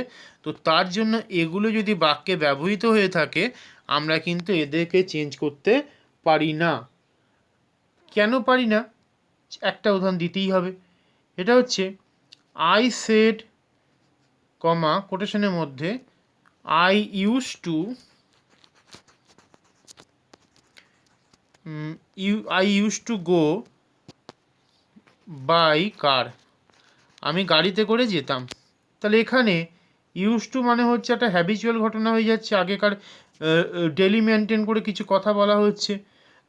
তো তার জন্য এগুলো যদি বাক্যে ব্যবহৃত হয়ে থাকে আমরা কিন্তু এদেরকে চেঞ্জ করতে পারি না। কেন পারি না? একটা উদাহরণ দিতেই হবে। এটা হচ্ছে আই সেড, কমা কোটেশনের মধ্যে I use to, I use to go by car, আমি গাড়িতে করে যেতাম। তাহলে এখানে ইউজ টু মানে হচ্ছে একটা হ্যাবিচুয়াল ঘটনা হয়ে যাচ্ছে, আগেকার ডেলি মেনটেন করে কিছু কথা বলা হচ্ছে।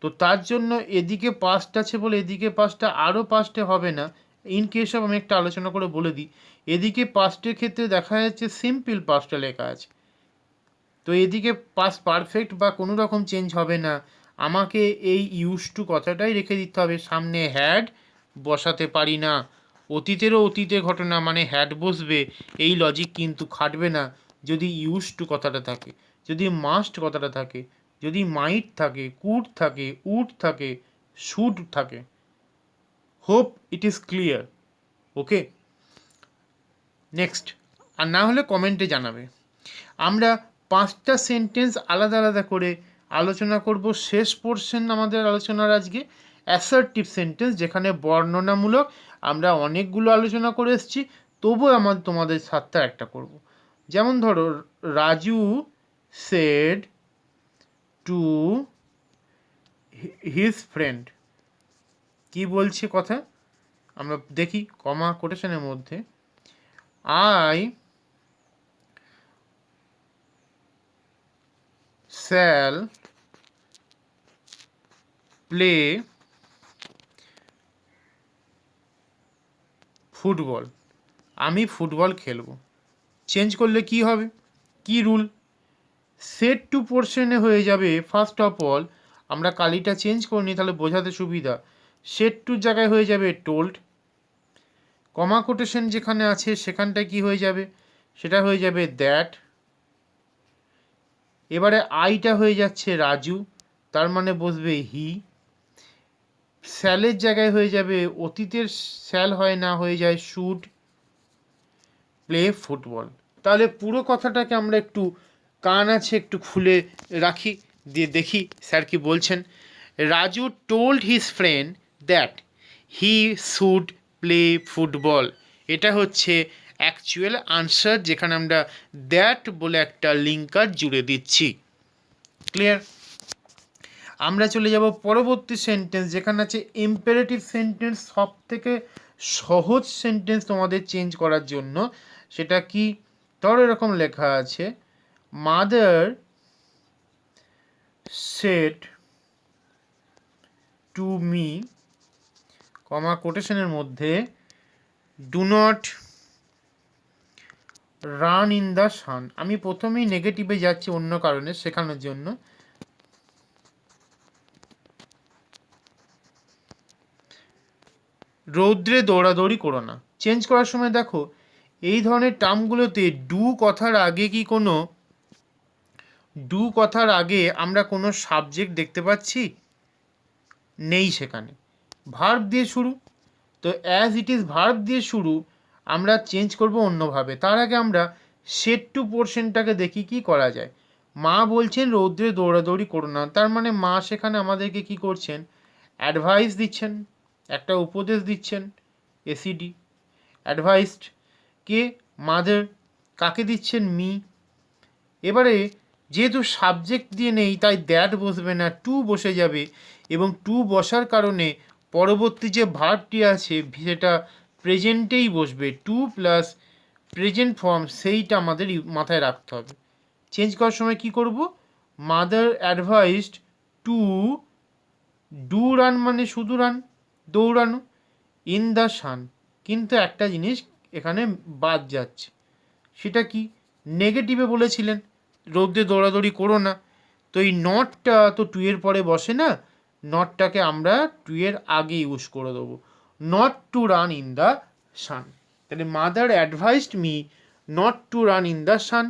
তো তার জন্য এদিকে পাস্ট আছে বলে এদিকে পাস্টটা আরও পাস্টে হবে না। ইন কেস অফ আমি একটা আলোচনা করে বলে দিই, এদিকে পাস্টের ক্ষেত্রে দেখা যাচ্ছে সিম্পল পাস্টে লেখা আছে, তো এদিকে পাস্ট পারফেক্ট বা কোনো রকম চেঞ্জ হবে না। আমাকে এই ইউজ টু কথাটাই রেখে দিতে হবে, সামনে হ্যাড বসাতে পারি না। অতীতেরও অতীতের ঘটনা মানে হ্যাড বসবে, এই লজিক কিন্তু খাটবে না যদি ইউজ টু কথাটা থাকে, যদি মাস্ট কথাটা থাকে, যদি মাইট থাকে, কুড থাকে, উড থাকে, শুড থাকে। Hope it is clear. Okay, next. আর না হলে কমেন্টে জানাবে। আমরা 5টা সেন্টেন্স আলাদা আলাদা করে আলোচনা করব। শেষ পোর্শন আমাদের আলোচনার আজকে অ্যাসার্টিভ সেন্টেন্স, যেখানে বর্ণনামূলক আমরা অনেকগুলো আলোচনা করে এসেছি, তবুও তোমাদের সাতটা একটা করব। যেমন ধরো, Raju said to his friend, কি বলছে কথা আমরা দেখি, কমা কোটেশনের মধ্যে আই shall play ফুটবল, আমি ফুটবল খেলবো। চেঞ্জ করলে কি হবে, কি রুল? সেট টু পোর্শনে হয়ে যাবে। ফার্স্ট অফ অল আমরা কালিটা চেঞ্জ করিনি, তাহলে বোঝাতে সুবিধা। সেট টুর জায়গায় হয়ে যাবে টোল্ড। কমা কোটেশন যেখানে আছে সেখানটায় কি হয়ে যাবে, সেটা হয়ে যাবে দ্যাট। এবারে আইটা হয়ে যাচ্ছে রাজু, তার মানে বসবে হি। শ্যালের জায়গায় হয়ে যাবে, অতীতের শ্যাল হয় না, হয়ে যায় শুড প্লে ফুটবল। তাহলে পুরো কথাটাকে আমরা একটু কান আছে একটু খুলে রাখি, দিয়ে দেখি স্যার কি বলছেন। Raju told his friend that he should play football, এটা হচ্ছে অ্যাকচুয়াল আনসার, যেখানে আমরা দ্যাট বলে একটা লিঙ্কার জুড়ে দিচ্ছি। ক্লিয়ার? আমরা চলে যাব পরবর্তী সেন্টেন্স, যেখানে আছে ইম্পারেটিভ সেন্টেন্স, সব থেকে সহজ সেন্টেন্স তোমাদের চেঞ্জ করার জন্য। সেটা কি? ধরো এরকম লেখা আছে, মাদার সেড টু মি, কমা কোটেশনের মধ্যে do not run in the সান। আমি প্রথমেই নেগেটিভে যাচ্ছি অন্য কারণে, শেখানোর জন্য। রৌদ্রে দৌড়াদৌড়ি করো না। চেঞ্জ করার সময় দেখো এই ধরনের টার্মগুলোতে ডু কথার আগে কি কোনো ডু কথার আগে আমরা কোনো সাবজেক্ট দেখতে পাচ্ছি? নেই, সেখানে ভার্ব দিয়ে শুরু। তো অ্যাজ ইট ইজ ভার্ব দিয়ে শুরু, আমরা চেঞ্জ করব অন্যভাবে। তার আগে আমরা সেট টু পোর্শনটাকে দেখি কি করা যায়। মা বলছেন রৌদ্রে দৌড়াদৌড়ি করো না, তার মানে মা সেখানে আমাদেরকে কি করছেন? অ্যাডভাইস দিচ্ছেন, একটা উপদেশ দিচ্ছেন। এসিডি অ্যাডভাইসড, কে? মাদার। কাকে দিচ্ছেন? মি। এবারে যেহেতু সাবজেক্ট দিয়ে নেই তাই দ্যাট বসবে না, টু বসে যাবে, এবং টু বসার কারণে পরবর্তী যে ভার্বটি আছে সেটা প্রেজেন্টেই বসবে। টু প্লাস প্রেজেন্ট ফর্ম, সেইটা আমাদের মাথায় রাখতে হবে। চেঞ্জ করার সময় কি করব? Mother advised to do run, মানে শুধু রান, দৌড়ানো, ইন দ্য সান, কিন্তু একটা জিনিস এখানে বাদ যাচ্ছে, সেটা কি? নেগেটিভে বলেছিলেন রৌদ্রে দৌড়াদৌড়ি করো না, তো এই নটটা তো টু এর পরে বসে না, নটটাকে আমরা টু এর আগে ইউজ করে দেবো, not to run in the sun. তাহলে mother advised me not to run in the sun.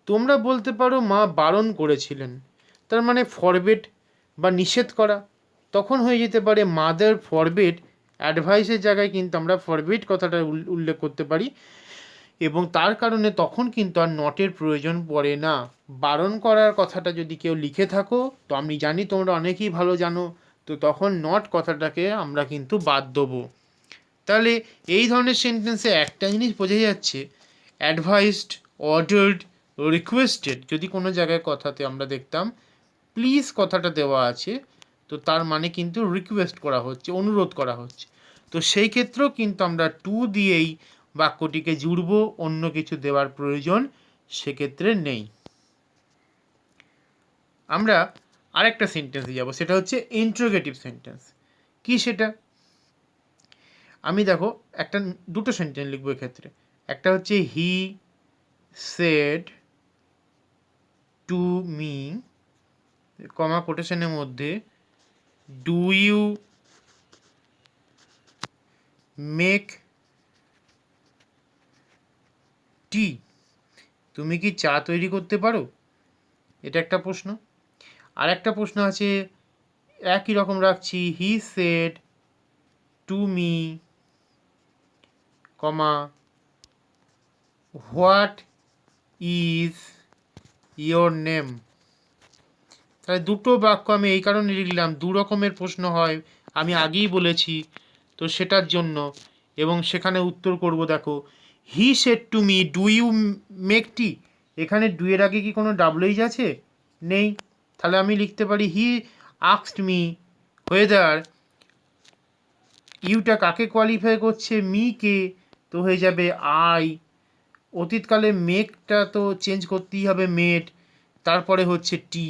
তোমরা বলতে পারো মা বারণ করেছিলেন, তার মানে ফরবেড বা নিষেধ করা, তখন হয়ে যেতে পারে মাদার ফরবেড, অ্যাডভাইসের জায়গায় কিন্তু আমরা ফরবেড কথাটা উল্লেখ করতে পারি, এবং তার কারণে তখন কিন্তু আর নটের প্রয়োজন পড়ে না। বারণ করার কথাটা যদি কেউ লিখে থাকো, তো আমি জানি তোমরা অনেকেই ভালো জানো, তো তখন নট কথাটাকে আমরা কিন্তু বাদ দেবো। তাহলে এই ধরনের সেন্টেন্সে একটা জিনিস বোঝা যাচ্ছে, অ্যাডভাইসড, অর্ডার্ড, রিকোয়েস্টেড যদি কোনো জায়গায় কথাতে আমরা দেখতাম প্লিজ কথাটা দেওয়া আছে, তো তার মানে কিন্তু রিকোয়েস্ট করা হচ্ছে, অনুরোধ করা হচ্ছে। তো সেই ক্ষেত্রেও কিন্তু আমরা টু দিয়েই বাক্যটিকে জুড়ব, অন্য কিছু দেওয়ার প্রয়োজন সেক্ষেত্রে নেই। আমরা আরেকটা সেন্টেন্সে যাব, সেটা হচ্ছে ইন্টারোগেটিভ সেন্টেন্স। কি সেটা? আমি দেখো দুটো সেন্টেন্স লিখবো এক্ষেত্রে। একটা হচ্ছে হি সেড টু মি, কমা কোটেশনের মধ্যে, ডু ইউ মেক টি, তুমি কি চা তৈরি করতে পারো? এটা একটা প্রশ্ন। আর একটা প্রশ্ন আছে, একই রকম রাখছি, হি said to me, comma what is your name. তাহলে দুটো বাক্য আমি এই কারণে লিখলাম, দু রকমের প্রশ্ন হয়, আমি আগেই বলেছি, তো সেটার জন্য। এবং সেখানে উত্তর করব, দেখো he said to me do you make tea, এখানে ডু এর আগে কি কোনো ডাবলুইজ আছে? নেই। তাহলে আমি লিখতে পারি হি আস্কড মি হোয়েদার, ইউটা কাকে কোয়ালিফাই করছে? মি কে, তো হয়ে যাবে আই। অতীতকালে মেকটা তো চেঞ্জ করতেই হবে, মেড, তারপরে হচ্ছে টি,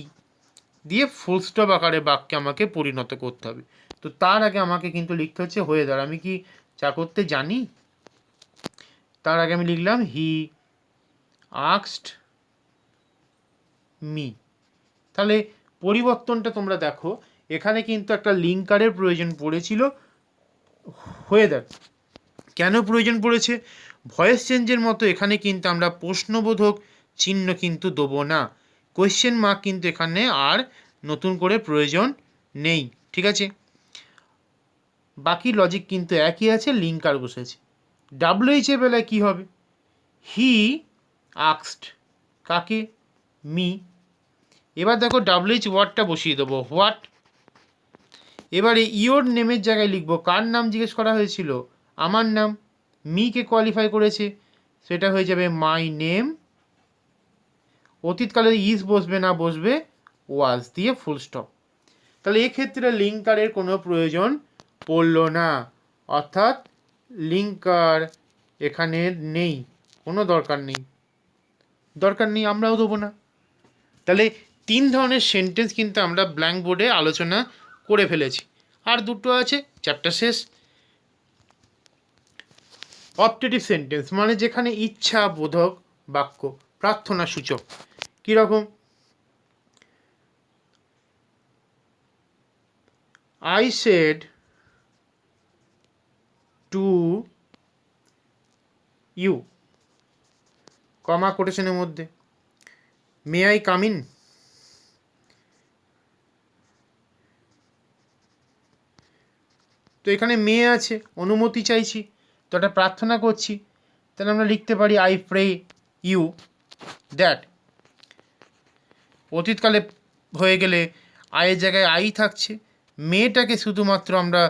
দিয়ে ফুল স্টপ আকারে বাক্যে আমাকে পরিণত করতে হবে। তো তার আগে আমাকে কিন্তু লিখতে হচ্ছে হোয়েদার। আমি কি চা করতে জানি? তার আগে আমি লিখলাম হি আস্কড মি। তাহলে পরিবর্তনটা তোমরা দেখো, এখানে কিন্তু একটা লিঙ্কারের প্রয়োজন পড়েছিল, হোয়েদার। কেন প্রয়োজন পড়েছে? ভয়েস চেঞ্জের মতো এখানে কিন্তু আমরা প্রশ্নবোধক চিহ্ন কিন্তু দেবো না, কোয়েশ্চেন মার্ক কিন্তু এখানে আর নতুন করে প্রয়োজন নেই। ঠিক আছে, বাকি লজিক কিন্তু একই আছে, লিঙ্কার বসেছে। ডাব্লিউএইচ এর বেলায় কী হবে? হি আস্কড, কাকে? মি। এবার দেখো ডাব্লিউএইচ ওয়ার্ডটা বসিয়ে দেবো, হোয়াট। এবারে ইয়োর নেমের জায়গায় লিখবো, কার নাম জিজ্ঞেস করা হয়েছিল? আমার নাম। মিকে কোয়ালিফাই করেছে, সেটা হয়ে যাবে মাই নেম। অতীতকালে ইজ বসবে না, বসবে ওয়াজ দিয়ে ফুল স্টপ। তাহলে এক্ষেত্রে লিঙ্কারের কোনো প্রয়োজন পড়ল না, অর্থাৎ লিঙ্কার এখানে নেই, কোনো দরকার নেই, আমরাও দেবো না। তাহলে তিন ধরনের সেন্টেন্স কিন্তু আমরা ব্ল্যাঙ্ক বোর্ডে আলোচনা করে ফেলেছি। আর দুটো আছে, চ্যাপ্টার শেষ। অপটেটিভ সেন্টেন্স মানে যেখানে ইচ্ছা বোধক বাক্য, প্রার্থনা সূচক। কীরকম? I said to you, কমা কোটেশনের মধ্যে, মে আই কাম ইন। তো এখানে মে আছে, অনুমতি চাইছি, তো এটা প্রার্থনা করছি, তাহলে আমরা লিখতে পারি আই প্রে ইউ দ্যাট। অতীতকালে হয়ে গেলে আয়ের জায়গায় আই থাকছে, মেটাকে শুধুমাত্র আমরা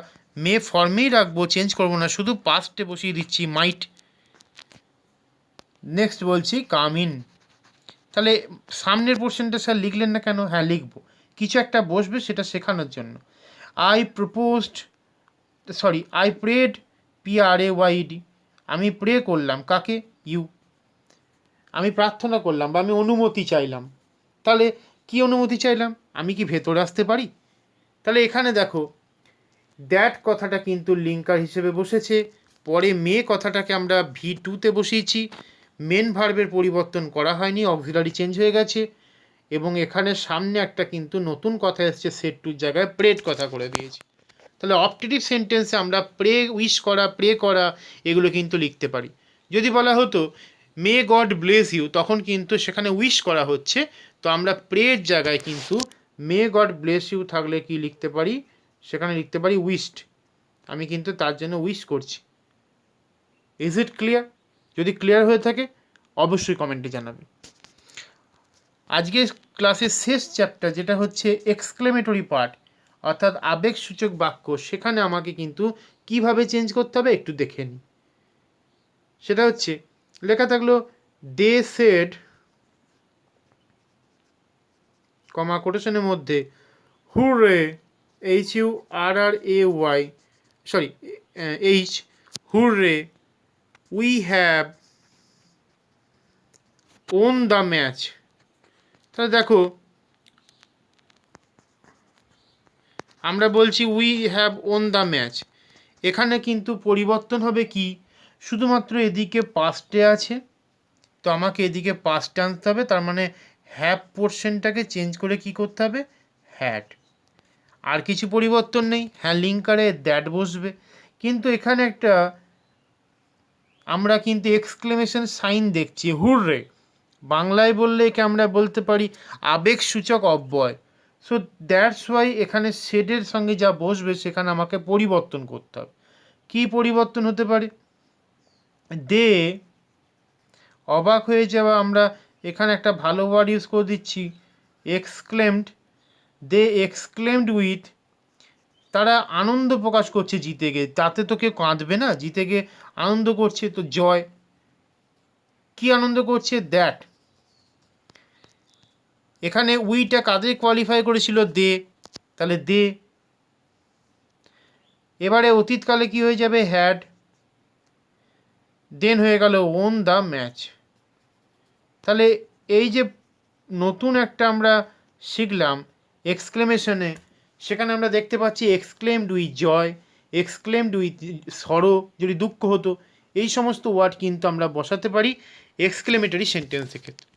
মে ফর্মেই রাখবো, চেঞ্জ করবো না, শুধু পাস্টে বসিয়ে দিচ্ছি, মাইট। নেক্সট বলছি কাম ইন। তাহলে সামনের পোর্শনটা স্যার লিখলেন না কেন? হ্যাঁ লিখবো, কিছু একটা বসবে সেটা শেখানোর জন্য। আই প্রেড, PRAYED, আমি প্রে করলাম, কাকে? ইউ। আমি প্রার্থনা করলাম বা আমি অনুমতি চাইলাম, তাহলে কি অনুমতি চাইলাম? আমি কি ভেতরে আসতে পারি? তাহলে এখানে দেখো দ্যাট কথাটা কিন্তু লিঙ্কার হিসেবে বসেছে, পরে মে কথাটাকে আমরা V2-তে বসিয়েছি, মেন ভার্বের পরিবর্তন করা হয়নি, অক্সিলারি চেঞ্জ হয়ে গেছে, এবং এখানে সামনে একটা কিন্তু নতুন কথা এসছে, সেড টুর জায়গায় প্রেড কথা করে দিয়েছি। তাহলে অপটেটিভ সেন্টেন্সে আমরা প্রে, উইশ করা, প্রে করা এগুলো কিন্তু লিখতে পারি। যদি বলা হতো মে গড ব্লেস ইউ, তখন কিন্তু সেখানে উইশ করা হচ্ছে, তো আমরা প্রের জায়গায় কিন্তু মে গড ব্লেস ইউ থাকলে কি লিখতে পারি, সেখানে লিখতে পারি উইশড। আমি কিন্তু তার জন্য উইশ করছি। Is it clear? যদি ক্লিয়ার হয়ে থাকে অবশ্যই কমেন্টে জানাবে। আজকে ক্লাসের শেষ চ্যাপ্টার যেটা হচ্ছে এক্সক্লেমেটরি পার্ট, অর্থাৎ আবেগসূচক বাক্য, সেখানে আমাকে কিন্তু কিভাবে চেঞ্জ করতে হবে একটু দেখে নিই। সেটা হচ্ছে লেখা থাকলো দে সেড, কমা কোটেশনের মধ্যে hurray, HURRAY, sorry H, hurray, we have won the match. তাহলে দেখো আমরা বলছি we have won the match, এখানে কিন্তু পরিবর্তন হবে কি, শুধুমাত্র এদিকে পাস্টে আছে, তো আমাকে এদিকে পাস্টে আনতে হবে, তার মানে হ্যাভ পোর্শনটাকে চেঞ্জ করে কি করতে হবে, হ্যাড। আর কিছু পরিবর্তন নেই, হ্যাঁ লিঙ্কারে দ্যাট বসবে, কিন্তু এখানে একটা আমরা কিন্তু এক্সক্লেমেশন সাইন দেখছি, হুররে। বাংলায় বললে একে আমরা বলতে পারি আবেগসূচক অব্যয়। সো দ্যাটস ওয়াই এখানে শেডের সঙ্গে যা বসবে সেখানে আমাকে পরিবর্তন করতে হবে। কী পরিবর্তন হতে পারে, দে, অবাক হয়ে যাওয়া, আমরা এখানে একটা ভালো ওয়ার্ড ইউজ করে দিচ্ছি এক্সক্লেমড, দে এক্সক্লেমড উইথ, তারা আনন্দ প্রকাশ করছে জিতে গিয়ে, তাতে তো কেউ কাঁদবে না, জিতে গিয়ে আনন্দ করছে, তো জয়। কি আনন্দ করছে, দ্যাট। এখানে উইটা কাদের কোয়ালিফাই করেছিল, দে, তাহলে দে। এবারে অতীতকালে কি হয়ে যাবে, হ্যাড, দেন হয়ে গেল ওন দ্য ম্যাচ। তাহলে এই যে নতুন একটা আমরা শিখলাম এক্সক্লেমেশনে, সেখানে আমরা দেখতে পাচ্ছি exclaimed with joy, exclaimed with sorrow, যদি দুঃখ হতো, এই সমস্ত ওয়ার্ড কিন্তু আমরা বসাতে পারি এক্সক্লেমেটরি সেন্টেন্সের ক্ষেত্রে।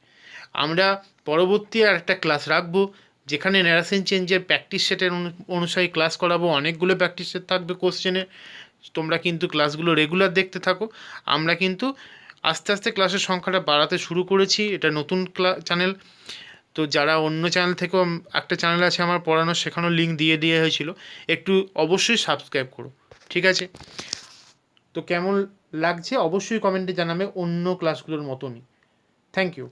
আমরা পরবর্তী আর একটা ক্লাস রাখবো যেখানে ন্যারেশন চেঞ্জের প্র্যাকটিস সেটের অনুসারে ক্লাস করাবো, অনেকগুলো প্র্যাকটিস সেট থাকবে কোশ্চেনের, তোমরা কিন্তু ক্লাসগুলো রেগুলার দেখতে থাকো। আমরা কিন্তু আস্তে আস্তে ক্লাসের সংখ্যাটা বাড়াতে শুরু করেছি, এটা নতুন চ্যানেল, তো যারা অন্য চ্যানেল থেকেও, একটা চ্যানেল আছে আমার পড়ানো, শেখানোর লিঙ্ক দিয়ে দেওয়া হয়েছিল, একটু অবশ্যই সাবস্ক্রাইব করো, ঠিক আছে? তো কেমন লাগছে অবশ্যই কমেন্টে জানাবে, অন্য ক্লাসগুলোর মতনই। Thank you.